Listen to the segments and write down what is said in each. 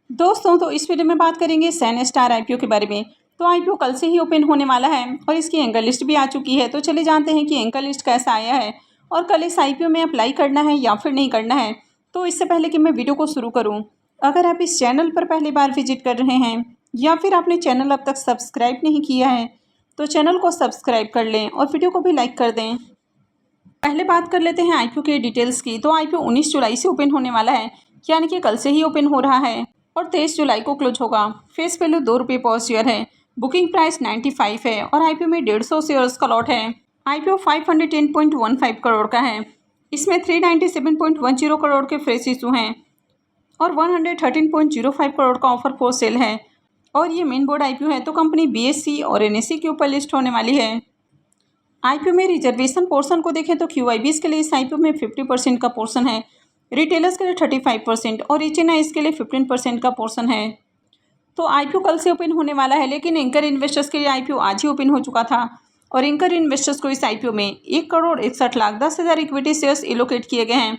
दोस्तों तो इस वीडियो में बात करेंगे सैन स्टार आईपीओ के बारे में। तो आईपीओ कल से ही ओपन होने वाला है और इसकी एंकर लिस्ट भी आ चुकी है। तो चलिए जानते हैं कि एंकर लिस्ट कैसा आया है और कल इस आईपीओ में अप्लाई करना है या फिर नहीं करना है। तो इससे पहले कि मैं वीडियो को शुरू करूँ, अगर आप इस चैनल पर पहली बार विजिट कर रहे हैं या फिर आपने चैनल अब तक सब्सक्राइब नहीं किया है तो चैनल को सब्सक्राइब कर लें और वीडियो को भी लाइक कर दें। पहले बात कर लेते हैं आईपीओ के डिटेल्स की। तो आईपीओ 19 जुलाई से ओपन होने वाला है, यानी कि कल से ही ओपन हो रहा है और 23 जुलाई को क्लोज होगा। फेस वैल्यू ₹2 पर शेयर है। बुकिंग प्राइस 95 है और आईपीओ में 150 शेयर्स का लॉट है। आईपीओ 510.15 करोड़ का है। इसमें 397.10 करोड़ के फ्रेश इशू हैं और 113.05 करोड़ का ऑफर फॉर सेल है। और ये मेन बोर्ड आईपीओ है, तो कंपनी बीएसई और एनएसई के ऊपर लिस्ट होने वाली है। आईपीओ में रिजर्वेशन पोर्शन को देखें तो क्यूआईबीज के लिए इस आईपीओ में 50% का पोर्शन है, रिटेलर्स के लिए 35% और एचएनआईज के लिए 15% का पोर्शन है। तो आईपीओ कल से ओपन होने वाला है, लेकिन एंकर इन्वेस्टर्स के लिए आईपीओ आज ही ओपन हो चुका था और एंकर इन्वेस्टर्स को इस आईपीओ में 1,61,10,000 इक्विटी शेयर्स एलोकेट किए गए हैं,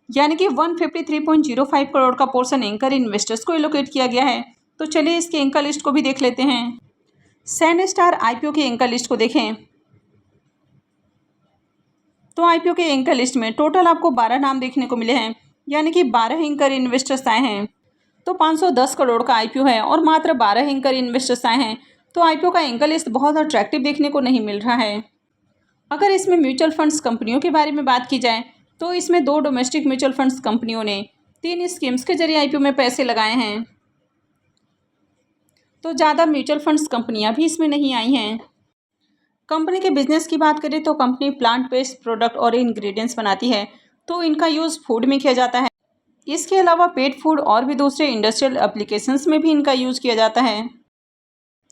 यानी कि 153.05 करोड़ का पोर्शन एंकर इन्वेस्टर्स को एलोकेट किया गया है। तो चलिए इसके एंकर लिस्ट को भी देख लेते हैं। सैन स्टार आईपीओ की एंकर लिस्ट को देखें तो आईपीओ के एंकर लिस्ट में टोटल आपको 12 नाम देखने को मिले हैं, यानी कि 12 एंकर इन्वेस्टर्स आए हैं। तो 510 करोड़ का आईपीओ है और मात्र 12 एंकर इन्वेस्टर्स आए हैं। तो आईपीओ का एंकर लिस्ट बहुत अट्रैक्टिव देखने को नहीं मिल रहा है। अगर इसमें म्यूचुअल फंड्स कंपनियों के बारे में बात की जाए तो इसमें 2 डोमेस्टिक म्यूचुअल फंड्स कंपनियों ने 3 स्कीम्स के जरिए आईपीओ में पैसे लगाए हैं। तो ज़्यादा म्यूचुअल फंड्स कंपनियाँ भी इसमें नहीं आई हैं। कंपनी के बिजनेस की बात करें तो कंपनी प्लांट बेस्ड प्रोडक्ट और इंग्रेडिएंट्स बनाती है, तो इनका यूज़ फूड में किया जाता है। इसके अलावा पेट फूड और भी दूसरे इंडस्ट्रियल एप्लीकेशंस में भी इनका यूज़ किया जाता है।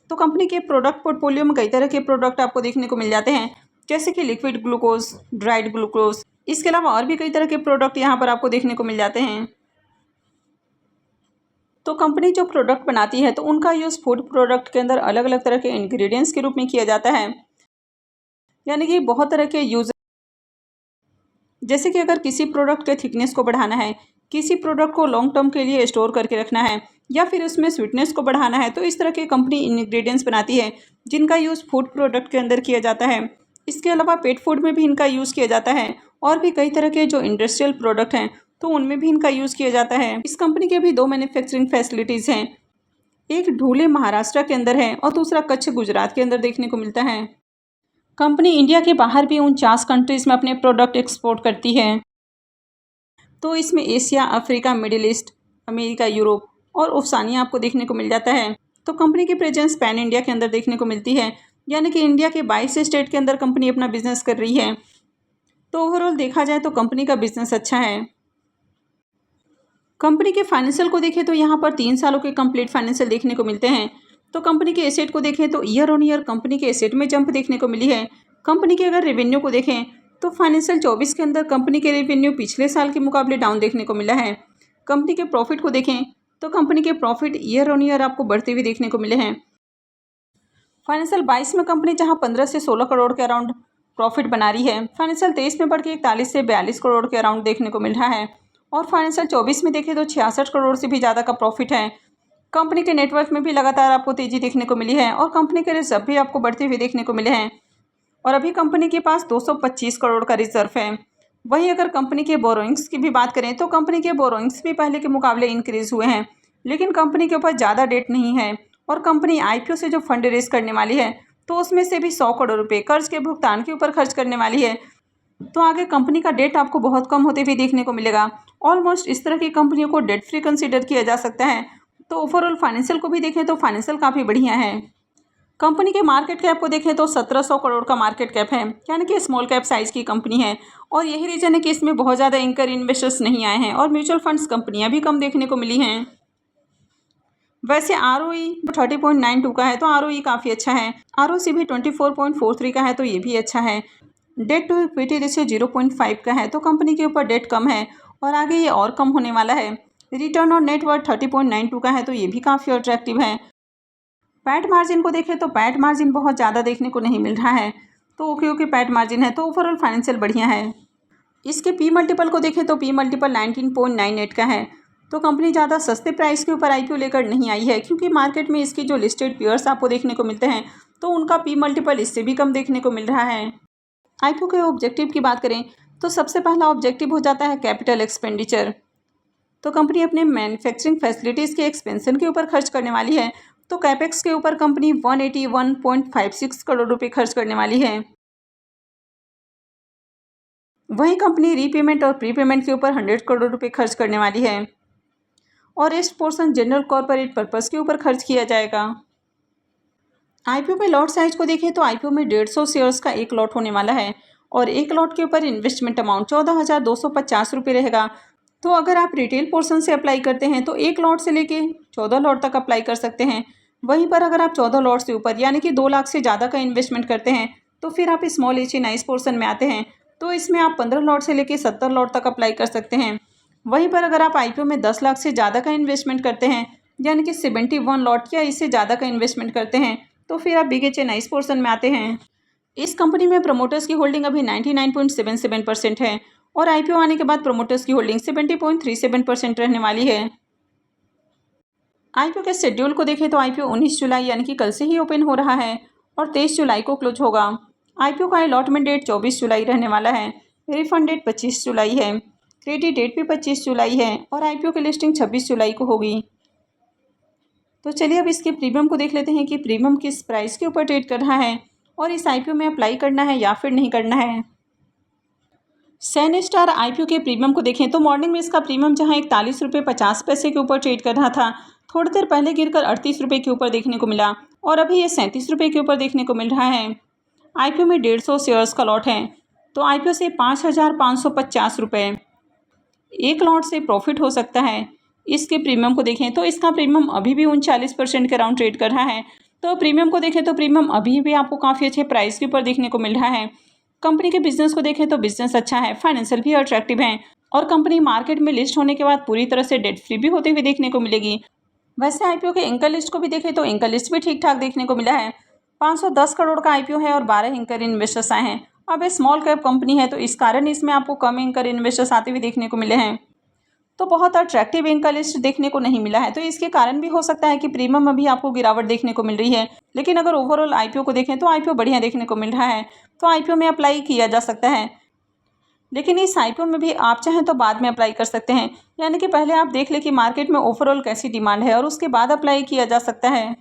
तो कंपनी के प्रोडक्ट पोर्टफोलियो में कई तरह के प्रोडक्ट आपको देखने को मिल जाते हैं, जैसे कि लिक्विड ग्लूकोज, ड्राइड ग्लूकोज। इसके अलावा और भी कई तरह के प्रोडक्ट यहाँ पर आपको देखने को मिल जाते हैं। तो कंपनी जो प्रोडक्ट बनाती है तो उनका यूज़ फूड प्रोडक्ट के अंदर अलग अलग तरह के इंग्रेडिएंट्स के रूप में किया जाता है, यानी कि बहुत तरह के यूज, जैसे कि अगर किसी प्रोडक्ट के थिकनेस को बढ़ाना है, किसी प्रोडक्ट को लॉन्ग टर्म के लिए स्टोर करके रखना है या फिर उसमें स्वीटनेस को बढ़ाना है, तो इस तरह के कंपनी इंग्रेडिएंट्स बनाती है जिनका यूज़ फूड प्रोडक्ट के अंदर किया जाता है। इसके अलावा पेट फूड में भी इनका यूज़ किया जाता है और भी कई तरह के जो इंडस्ट्रियल प्रोडक्ट हैं तो उनमें भी इनका यूज़ किया जाता है। इस कंपनी के भी 2 मैन्युफैक्चरिंग फैसिलिटीज़ हैं, एक ढूले महाराष्ट्र के अंदर है और दूसरा कच्छ गुजरात के अंदर देखने को मिलता है। कंपनी इंडिया के बाहर भी 49 कंट्रीज़ में अपने प्रोडक्ट एक्सपोर्ट करती है। तो इसमें Asia, Africa, middle east, America, Europe और ओशिनिया आपको देखने को मिल जाता है। तो कंपनी की प्रेजेंस पैन इंडिया के अंदर देखने को मिलती है, यानी कि इंडिया के 22 स्टेट के अंदर कंपनी अपना बिजनेस कर रही है। तो ओवरऑल देखा जाए तो कंपनी का बिजनेस अच्छा है। कंपनी के फाइनेंशियल को देखें तो यहाँ पर 3 सालों के कंप्लीट फाइनेंशियल देखने को मिलते हैं। तो कंपनी के एसेट को देखें तो ईयर ऑन ईयर कंपनी के एसेट में जंप देखने को मिली है। कंपनी के अगर रेवेन्यू को देखें तो फाइनेंशियल 24 के अंदर कंपनी के रेवेन्यू पिछले साल के मुकाबले डाउन देखने को मिला है। कंपनी के प्रॉफिट को देखें तो कंपनी के प्रॉफिट ईयर ऑन ईयर आपको बढ़ते हुए देखने को मिले हैं। फाइनेंशियल 22 में कंपनी जहां 15 से 16 करोड़ के अराउंड प्रॉफिट बना रही है, फाइनेंशियल 23 में बढ़ के 41 से 42 करोड़ के अराउंड देखने को मिल रहा है और फाइनेंशियल 24 में देखें तो 66 करोड़ से भी ज़्यादा का प्रॉफिट है। कंपनी के नेटवर्थ में भी लगातार आपको तेजी देखने को मिली है और कंपनी के रिजर्व भी आपको बढ़ते हुए देखने को मिले हैं और अभी कंपनी के पास 225 करोड़ का रिजर्व है। वहीं अगर कंपनी के बोरोइंग्स की भी बात करें तो कंपनी के बोरोइंग्स भी पहले के मुकाबले इंक्रीज हुए हैं, लेकिन कंपनी के ऊपर ज़्यादा डेट नहीं है और कंपनी आईपीओ से जो फंड रेज करने वाली है तो उसमें से भी 100 करोड़ रुपये कर्ज के भुगतान के ऊपर खर्च करने वाली है। तो आगे कंपनी का डेट आपको बहुत कम होते हुए देखने को मिलेगा। ऑलमोस्ट इस तरह की कंपनियों को डेट फ्री कंसीडर किया जा सकता है। तो ओवरऑल फाइनेंशियल को भी देखें तो फाइनेंशियल काफ़ी बढ़िया है। कंपनी के मार्केट कैप को देखें तो 1700 करोड़ का मार्केट कैप है, यानी कि स्मॉल कैप साइज़ की कंपनी है और यही रीज़न है कि इसमें बहुत ज़्यादा एंकर इन्वेस्टर्स नहीं आए हैं और म्यूचुअल फंड्स कंपनियां भी कम देखने को मिली हैं। वैसे ROE 30.92 का है तो ROE काफ़ी अच्छा है। ROC भी 24.43 का है तो ये भी अच्छा है। डेट टू इक्विटी रेशियो 0.5 का है तो कंपनी के ऊपर डेट कम है और आगे ये और कम होने वाला है। रिटर्न ऑन नेटवर्थ 30.92 का है तो ये भी काफ़ी अट्रैक्टिव है। पैट मार्जिन को देखें तो पैट मार्जिन बहुत ज़्यादा देखने को नहीं मिल रहा है, तो ओके पैट मार्जिन है तो ओवरऑल फाइनेंशियल बढ़िया है। इसके पी मल्टीपल को देखें तो पी मल्टीपल 19.98 का है तो कंपनी ज़्यादा सस्ते प्राइस के ऊपर आईपीओ लेकर नहीं आई है, क्योंकि मार्केट में इसकी जो लिस्टेड पेयर्स आपको देखने को मिलते हैं तो उनका पी मल्टीपल इससे भी कम देखने को मिल रहा है। आईपीओ के ऑब्जेक्टिव की बात करें तो सबसे पहला ऑब्जेक्टिव हो जाता है कैपिटल एक्सपेंडिचर। तो कंपनी अपने मैन्युफैक्चरिंग फैसिलिटीज़ के एक्सपेंशन के ऊपर खर्च करने वाली है। तो कैपेक्स के ऊपर कंपनी 181.56 करोड़ रुपए खर्च करने वाली है। वहीं कंपनी रीपेमेंट और प्रीपेमेंट के ऊपर 100 करोड़ रुपए खर्च करने वाली है और rest portion general corporate purpose के ऊपर खर्च किया जाएगा। आईपीओ में लॉट साइज को देखें तो आईपीओ में 150 शेयर्स का एक लॉट होने वाला है और एक लॉट के ऊपर इन्वेस्टमेंट अमाउंट 14,250 रुपये रहेगा। तो अगर आप रिटेल पोर्शन से अप्लाई करते हैं तो एक लॉट से लेके 14 लॉट तक अप्लाई कर सकते हैं। वहीं पर अगर आप 14 लॉट से ऊपर यानी कि 2 लाख से ज़्यादा का इन्वेस्टमेंट करते हैं तो फिर आप स्मॉल HNI पोर्शन में आते हैं। तो इसमें आप 15 लॉट से लेके 70 लॉट तक अप्लाई कर सकते हैं। वहीं पर अगर आप आईपीओ में 10 लाख से ज़्यादा का इन्वेस्टमेंट करते हैं यानी कि 71 लॉट या इससे ज़्यादा का इन्वेस्टमेंट करते हैं तो फिर आप बिग HNI पोर्शन में आते हैं। इस कंपनी में प्रमोटर्स की होल्डिंग अभी 99.77% है और आईपीओ आने के बाद प्रमोटर्स की होल्डिंग 70.37% रहने वाली है। आईपीओ के शेड्यूल को देखें तो आईपीओ 19 जुलाई यानी कि कल से ही ओपन हो रहा है और 23 जुलाई को क्लोज होगा। आईपीओ का अलॉटमेंट डेट 24 जुलाई रहने वाला है। रिफंड डेट 25 जुलाई है। क्रेडिट डेट भी 25 जुलाई है और आईपीओ की लिस्टिंग 26 जुलाई को होगी। तो चलिए अब इसके प्रीमियम को देख लेते हैं कि प्रीमियम किस प्राइस के ऊपर ट्रेड कर रहा है और इस आईपीओ में अप्लाई करना है या फिर नहीं करना है। सैन स्टार आईपीओ के प्रीमियम को देखें तो मॉर्निंग में इसका प्रीमियम जहां 41 रुपये 50 पैसे के ऊपर ट्रेड कर रहा था, थोड़ी देर पहले गिरकर 38 रुपये के ऊपर देखने को मिला और अभी ये 37 रुपये के ऊपर देखने को मिल रहा है। आईपीओ में 150 शेयर्स का लॉट है तो आईपीओ से 5,550 रुपये एक लॉट से प्रॉफिट हो सकता है। इसके प्रीमियम को देखें तो इसका प्रीमियम अभी भी 39% के अराउंड ट्रेड कर रहा है। तो प्रीमियम को देखें तो प्रीमियम अभी भी आपको काफ़ी अच्छे प्राइस के ऊपर देखने को मिल रहा है। कंपनी के बिजनेस को देखें तो बिजनेस अच्छा है, फाइनेंशियल भी अट्रैक्टिव है और कंपनी मार्केट में लिस्ट होने के बाद पूरी तरह से डेट फ्री भी होते हुए देखने को मिलेगी। वैसे आईपीओ के एंकर लिस्ट को भी देखें तो एंकर लिस्ट भी ठीक ठाक देखने को मिला है। 510 करोड़ का आईपीओ है और 12 एंकर इन्वेस्टर्स आए हैं। अब ये स्मॉल कैप कंपनी है तो इस कारण इसमें आपको कम एंकर इन्वेस्टर्स आते हुए देखने को मिले हैं। तो बहुत अट्रैक्टिव एंकर लिस्ट देखने को नहीं मिला है, तो इसके कारण भी हो सकता है कि प्रीमियम अभी आपको गिरावट देखने को मिल रही है। लेकिन अगर ओवरऑल आईपीओ को देखें तो आईपीओ बढ़िया देखने को मिल रहा है, तो आईपीओ में अप्लाई किया जा सकता है। लेकिन इस आईपीओ में भी आप चाहें तो बाद में अप्लाई कर सकते हैं, यानी कि पहले आप देख लें कि मार्केट में ओवरऑल कैसी डिमांड है और उसके बाद अप्लाई किया जा सकता है।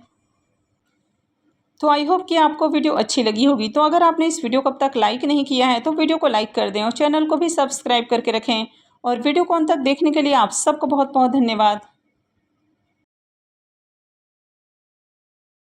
तो आई होप कि आपको वीडियो अच्छी लगी होगी। तो अगर आपने इस वीडियो को अब तक लाइक नहीं किया है तो वीडियो को लाइक कर दें और चैनल को भी सब्सक्राइब करके रखें। और वीडियो को अंत तक देखने के लिए आप सबको बहुत बहुत धन्यवाद।